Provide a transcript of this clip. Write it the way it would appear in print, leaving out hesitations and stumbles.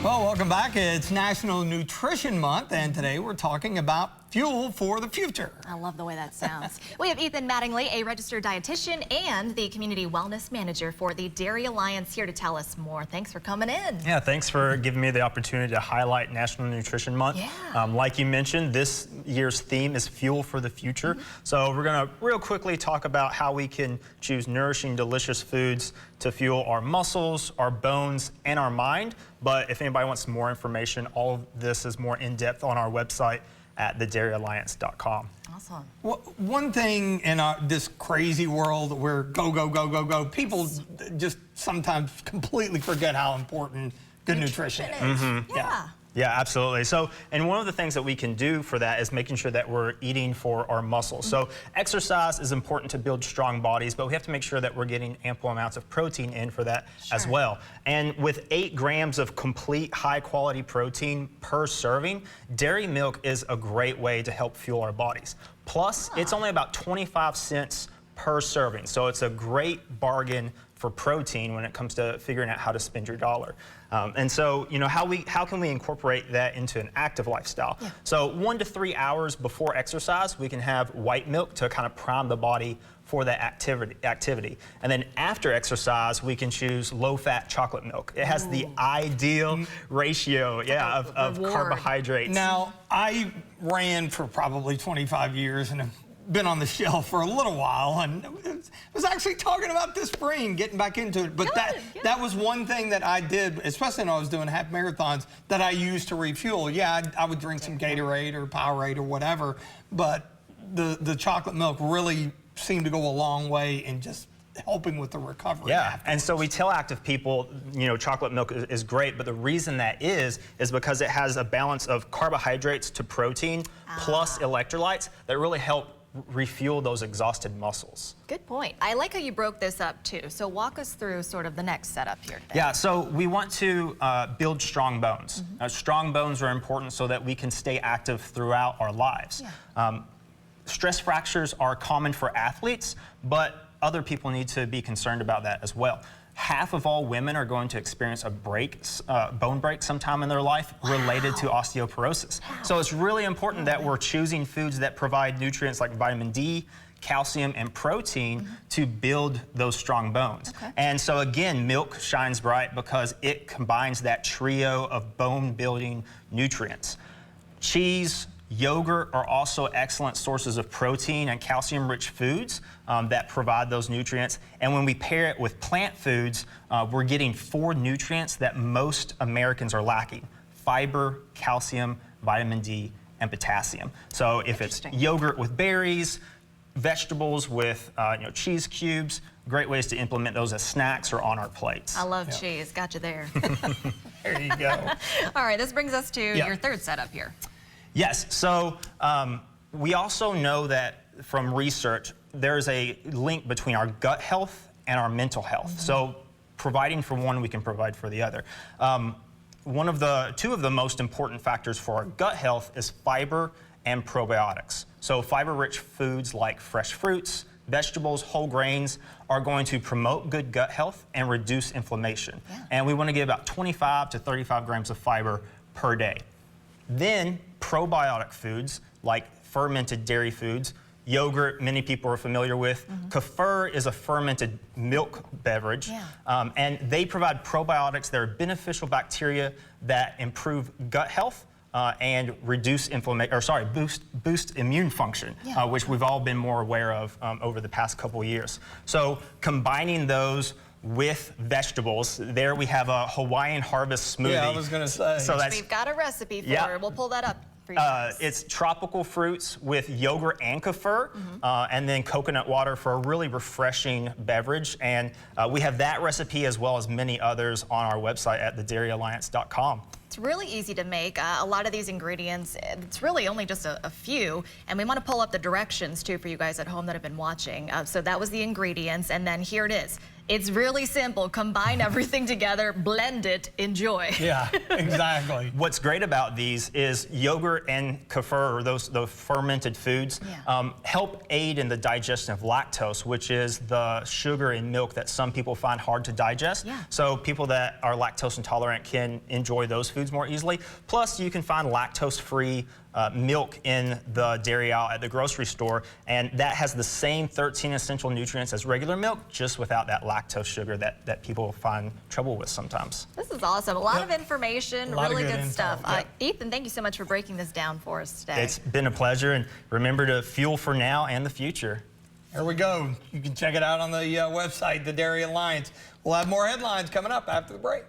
Well, welcome back. It's National Nutrition Month, and today we're talking about fuel for the future. I love the way that sounds. We have Ethan Mattingly, a registered dietitian and the community wellness manager for the Dairy Alliance, here to tell us more. Thanks for coming in. Yeah, thanks for giving me the opportunity to highlight National Nutrition Month. Yeah. Like you mentioned, this year's theme is fuel for the future. So we're going to real quickly talk about how we can choose nourishing, delicious foods to fuel our muscles, our bones, and our mind. But if anybody wants more information, all of this is more in-depth on our website at thedairyalliance.com. Awesome. Well, one thing in this crazy world where go, go, go, go, go, people just sometimes completely forget how important good nutrition is. Yeah. Yeah, absolutely. So, and one of the things that we can do for that is making sure that we're eating for our muscles. So exercise is important to build strong bodies, but we have to make sure that we're getting ample amounts of protein in for that as well. And with 8 grams of complete high quality protein per serving, dairy milk is a great way to help fuel our bodies. Plus, it's only about 25 cents per serving. So it's a great bargain for protein when it comes to figuring out how to spend your dollar. And so, you know, how can we incorporate that into an active lifestyle? Yeah. So 1 to 3 hours before exercise, we can have white milk to kind of prime the body for that activity. And then after exercise, we can choose low-fat chocolate milk. It has the ideal ratio, of carbohydrates. Now, I ran for probably 25 years and have been on the shelf for a little while, and was actually talking about this spring, getting back into it. But that was one thing that I did, especially when I was doing half marathons, that I used to refuel. Yeah, I would drink some Gatorade or Powerade or whatever, but the chocolate milk really seemed to go a long way in just helping with the recovery. Yeah, and so we tell active people, you know, chocolate milk is great, but the reason that is because it has a balance of carbohydrates to protein plus electrolytes that really help refuel those exhausted muscles. Good point. I like how you broke this up too. So walk us through sort of the next setup here today. Yeah, so we want to build strong bones. Strong bones are important so that we can stay active throughout our lives. Yeah. Stress fractures are common for athletes, but other people need to be concerned about that as well. Half of all women are going to experience a bone break sometime in their life related to osteoporosis. So it's really important that we're choosing foods that provide nutrients like vitamin D, calcium, and protein to build those strong bones. And so again, milk shines bright because it combines that trio of bone-building nutrients. Cheese, yogurt are also excellent sources of protein and calcium-rich foods that provide those nutrients. And when we pair it with plant foods, we're getting 4 nutrients that most Americans are lacking: fiber, calcium, vitamin D, and potassium. So if it's yogurt with berries, vegetables with cheese cubes, great ways to implement those as snacks or on our plates. I love cheese. Got you there. There you go. All right, this brings us to your third setup here. Yes, so we also know that from research, there's a link between our gut health and our mental health. So providing for one, we can provide for the other. Two of the most important factors for our gut health is fiber and probiotics. So fiber-rich foods like fresh fruits, vegetables, whole grains are going to promote good gut health and reduce inflammation. And we want to get about 25 to 35 grams of fiber per day. Then probiotic foods like fermented dairy foods, yogurt, many people are familiar with. Kefir is a fermented milk beverage, and they provide probiotics that are beneficial bacteria that improve gut health and reduce inflammation, boost immune function, which we've all been more aware of over the past couple years. So combining those with vegetables, there we have a Hawaiian harvest smoothie. Yeah, I was going to say. So We've got a recipe for it. We'll pull that up for you. It's tropical fruits with yogurt and kefir, and then coconut water for a really refreshing beverage. And we have that recipe as well as many others on our website at thedairyalliance.com. It's really easy to make. A lot of these ingredients, it's really only just a few. And we want to pull up the directions too for you guys at home that have been watching. So that was the ingredients. And then here it is. It's really simple. Combine everything together, blend it, enjoy. Yeah, exactly. What's great about these is yogurt and kefir, or those fermented foods, help aid in the digestion of lactose, which is the sugar in milk that some people find hard to digest. Yeah. So people that are lactose intolerant can enjoy those foods more easily. Plus, you can find lactose-free milk in the dairy aisle at the grocery store, and that has the same 13 essential nutrients as regular milk, just without that lactose sugar that people find trouble with sometimes. This is awesome. A lot of information, A lot of really good good info. stuff. Yep. Ethan, thank you so much for breaking this down for us today. It's been a pleasure, and remember to fuel for now and the future. There we go. You can check it out on the website, the Dairy Alliance. We'll have more headlines coming up after the break.